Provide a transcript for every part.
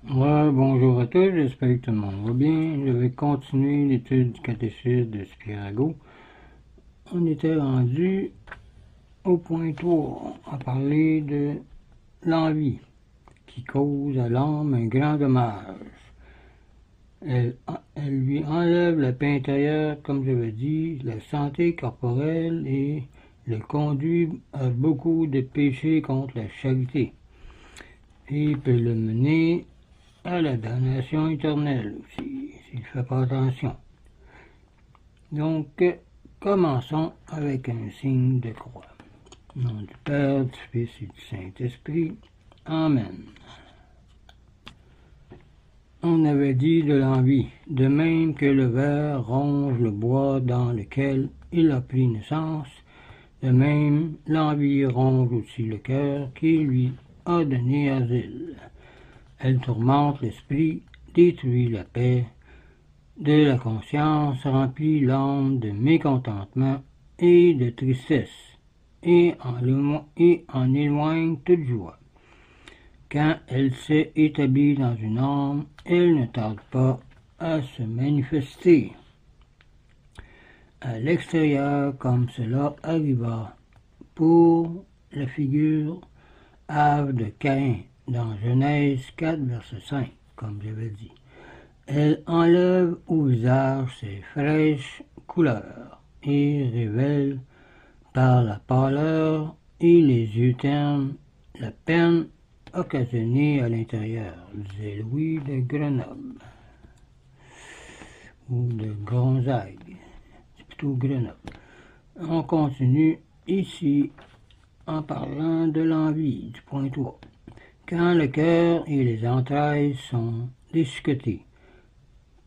Ouais, bonjour à tous, j'espère que tout le monde va bien. Je vais continuer l'étude du catéchisme de Spirago. On était rendu au point 3, à parler de l'envie, qui cause à l'âme un grand dommage. Elle lui enlève la paix intérieure, comme j'avais dit, la santé corporelle et le conduit à beaucoup de péchés contre la charité. Et peut le mener à la damnation éternelle aussi, s'il ne fait pas attention. Donc, commençons avec un signe de croix. Au nom du Père, du Fils et du Saint-Esprit. Amen. On avait dit de l'envie, de même que le ver ronge le bois dans lequel il a pris naissance, de même l'envie ronge aussi le cœur qui lui a donné asile. Elle tourmente l'esprit, détruit la paix de la conscience, remplit l'âme de mécontentement et de tristesse, et en éloigne toute joie. Quand elle s'est établie dans une âme, elle ne tarde pas à se manifester à l'extérieur comme cela arriva pour la figure Ave de Caïn dans Genèse 4, verset 5, comme j'avais dit. Elle enlève au visage ses fraîches couleurs et révèle par la pâleur et les yeux ternes la peine occasionnée à l'intérieur, disait Louis de Grenoble, ou de Gonzague, c'est plutôt Grenoble. On continue ici en parlant de l'envie, du point 3. Quand le cœur et les entrailles sont déchiquetés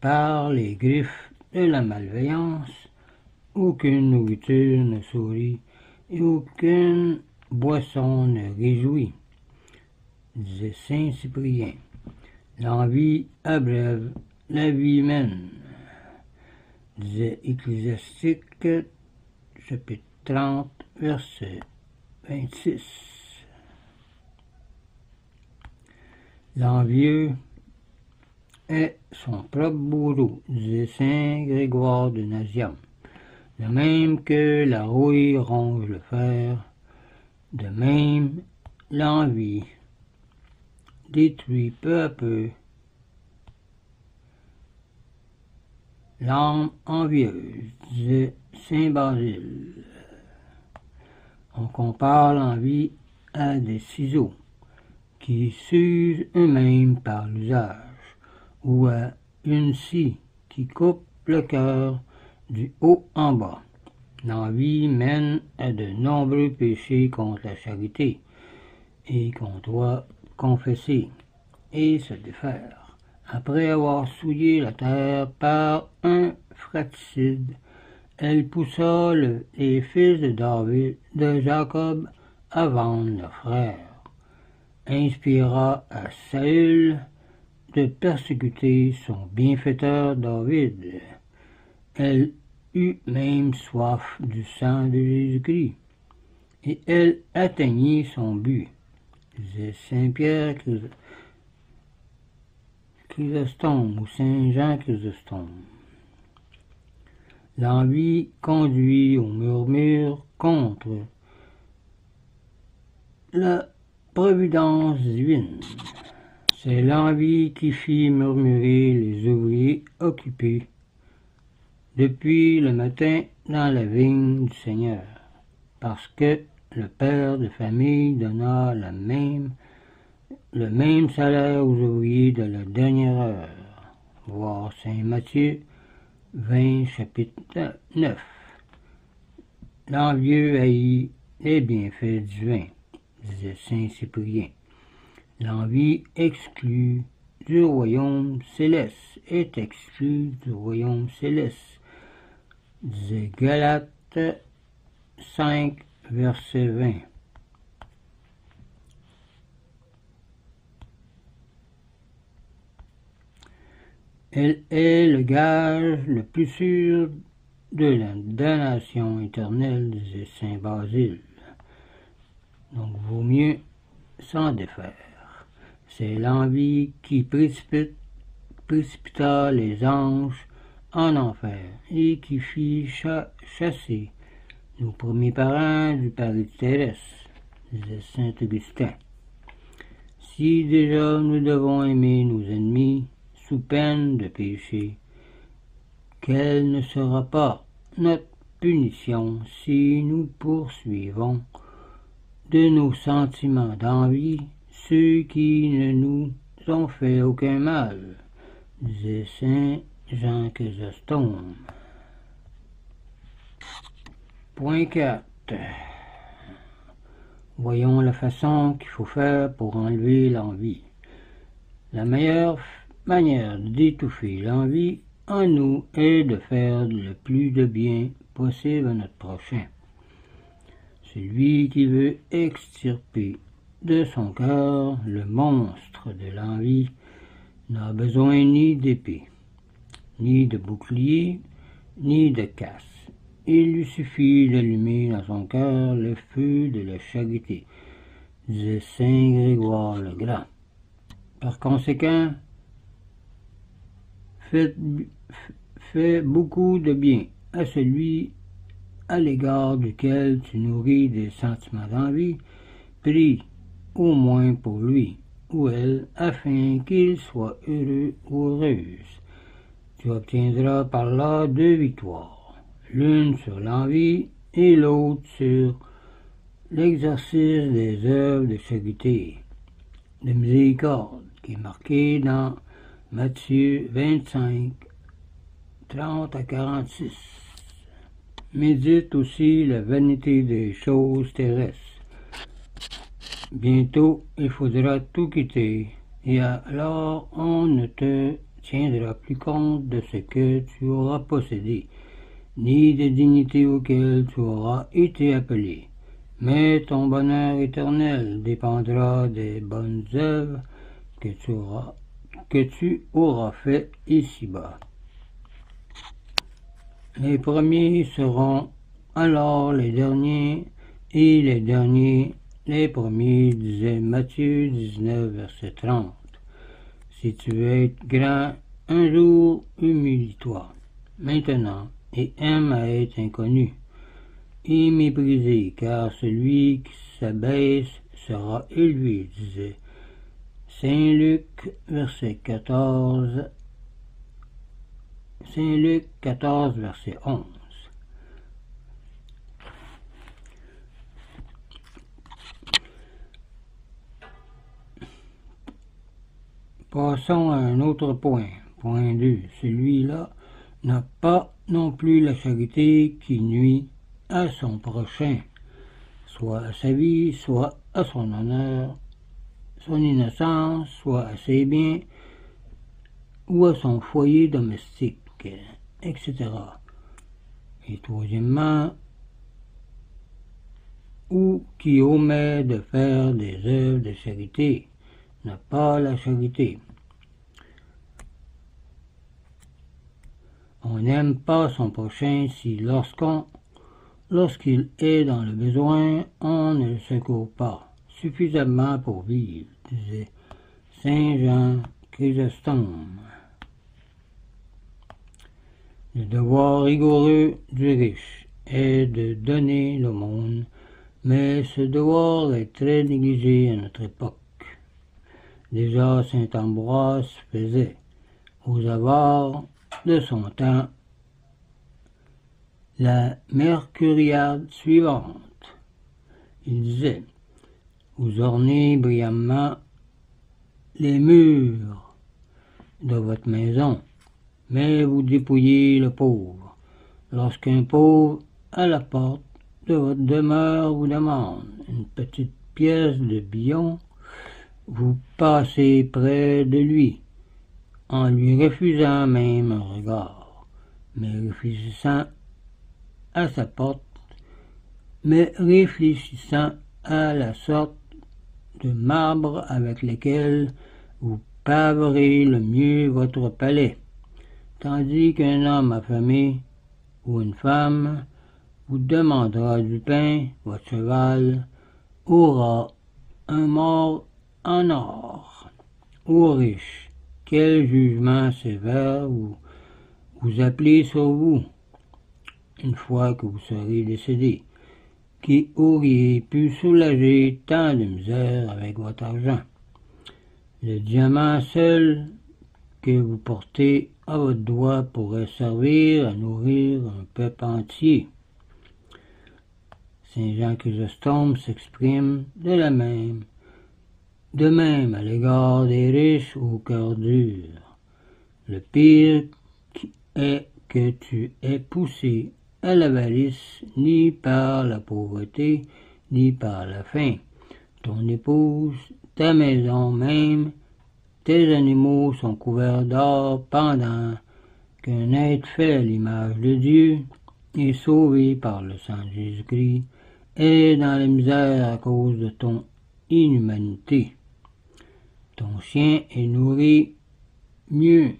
par les griffes de la malveillance, aucune nourriture ne sourit et aucune boisson ne réjouit, disait saint Cyprien. L'envie abrève la vie humaine, disait Ecclésiastique chapitre 30, verset 26. L'envieux est son propre bourreau, disait saint Grégoire de Nazianze. De même que la rouille ronge le fer, de même l'envie détruit peu à peu l'âme envieuse, disait saint Basile. On compare l'envie à des ciseaux qui s'usent eux-mêmes par l'usage, ou à une scie qui coupe le cœur du haut en bas. L'envie mène à de nombreux péchés contre la charité, et qu'on doit confesser et se défaire. Après avoir souillé la terre par un fratricide, elle poussa les fils de Jacob à vendre leurs frères, inspira à Saül de persécuter son bienfaiteur David. Elle eut même soif du sang de Jésus-Christ, et elle atteignit son but, disait saint Pierre Chrysostome ou saint Jean Chrysostome. L'envie conduit au murmure contre la providence divine. C'est l'envie qui fit murmurer les ouvriers occupés depuis le matin dans la vigne du Seigneur, parce que le père de famille donna le même salaire aux ouvriers de la dernière heure. Voir saint Matthieu 20, chapitre 9. L'envieux haït les bienfaits du vin, disait saint Cyprien. L'envie exclue du royaume céleste, est exclue du royaume céleste, disait Galates 5, verset 20. Elle est le gage le plus sûr de la damnation éternelle, disait saint Basile. Donc vaut mieux s'en défaire. C'est l'envie qui précipita les anges en enfer et qui fit chasser nos premiers parents du paradis terrestre, disait saint Augustin. Si déjà nous devons aimer nos ennemis sous peine de péché, quelle ne sera pas notre punition si nous poursuivons de nos sentiments d'envie ceux qui ne nous ont fait aucun mal, disait saint Jean Chrysostome. Point 4. Voyons la façon qu'il faut faire pour enlever l'envie. La meilleure manière d'étouffer l'envie en nous est de faire le plus de bien possible à notre prochain. Celui qui veut extirper de son cœur le monstre de l'envie n'a besoin ni d'épée, ni de bouclier, ni de casse. Il lui suffit d'allumer dans son cœur le feu de la charité, disait saint Grégoire le Grand. Par conséquent, fais beaucoup de bien à celui à l'égard duquel tu nourris des sentiments d'envie, prie au moins pour lui ou elle afin qu'il soit heureux ou heureuse. Tu obtiendras par là 2 victoires, l'une sur l'envie et l'autre sur l'exercice des œuvres de charité, de miséricorde, qui est marqué dans Matthieu 25, 30 à 46. Médite aussi la vanité des choses terrestres. Bientôt, il faudra tout quitter, et alors on ne te tiendra plus compte de ce que tu auras possédé, ni des dignités auxquelles tu auras été appelé. Mais ton bonheur éternel dépendra des bonnes œuvres que tu auras fait ici-bas. Les premiers seront alors les derniers, et les derniers les premiers, disait Matthieu 19, verset 30. Si tu veux être grand, un jour humilie-toi, maintenant, et aime à être inconnu, et méprisé, car celui qui s'abaisse sera élevé, disait Saint Luc, verset 14, Saint Luc 14, verset 11. Passons à un autre point, point 2. Celui-là n'a pas non plus la charité qui nuit à son prochain, soit à sa vie, soit à son honneur, son innocence, soit à ses biens, ou à son foyer domestique, etc. Et troisièmement, ou qui omet de faire des œuvres de charité, n'a pas la charité. On n'aime pas son prochain si lorsqu'il est dans le besoin, on ne le secourt pas suffisamment pour vivre, disait saint Jean Chrysostome. Le devoir rigoureux du riche est de donner l'aumône, mais ce devoir est très négligé à notre époque. Déjà saint Ambroise faisait aux avares de son temps la mercuriade suivante. Il disait: vous ornez brillamment les murs de votre maison, mais vous dépouillez le pauvre. Lorsqu'un pauvre à la porte de votre demeure vous demande une petite pièce de billon, vous passez près de lui, en lui refusant même un regard, mais réfléchissant à sa porte, mais réfléchissant à la sorte de marbre avec lequel vous paverez le mieux votre palais, tandis qu'un homme affamé ou une femme vous demandera du pain, votre cheval aura un mort en or. aux riches, quel jugement sévère vous appelez sur vous, une fois que vous serez décédé, qui auriez pu soulager tant de misère avec votre argent. Le diamant seul que vous portez à votre doigt pourrait servir à nourrir un peuple entier. Saint Jean Chrysostome s'exprime de même à l'égard des riches au cœur dur. Le pire est que tu es poussé à l'avarice ni par la pauvreté, ni par la faim. Ton épouse, ta maison même, tes animaux sont couverts d'or pendant qu'un être fait à l'image de Dieu et sauvé par le sang de Jésus-Christ est dans la misère à cause de ton inhumanité. Ton chien est nourri mieux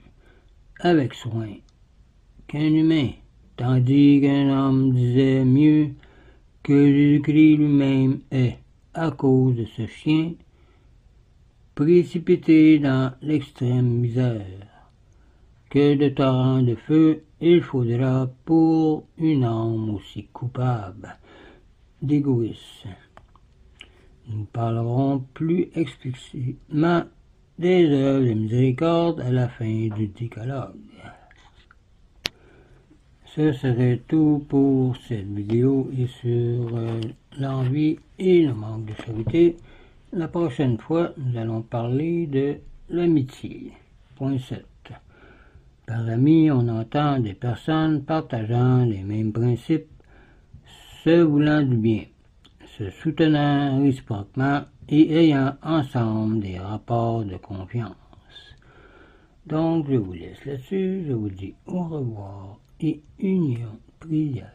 avec soin qu'un humain, tandis qu'un homme disait mieux que Jésus-Christ lui-même est, à cause de ce chien, précipité dans l'extrême misère. Que de torrents de feu il faudra pour une âme aussi coupable d'égoïsme. Nous parlerons plus explicitement des œuvres de miséricorde à la fin du décalogue. Ce serait tout pour cette vidéo et sur l'envie et le manque de charité. La prochaine fois, nous allons parler de l'amitié. Point 7. Par l'ami, on entend des personnes partageant les mêmes principes, se voulant du bien, se soutenant réciproquement et ayant ensemble des rapports de confiance. Donc, je vous laisse là-dessus, je vous dis au revoir et union prière.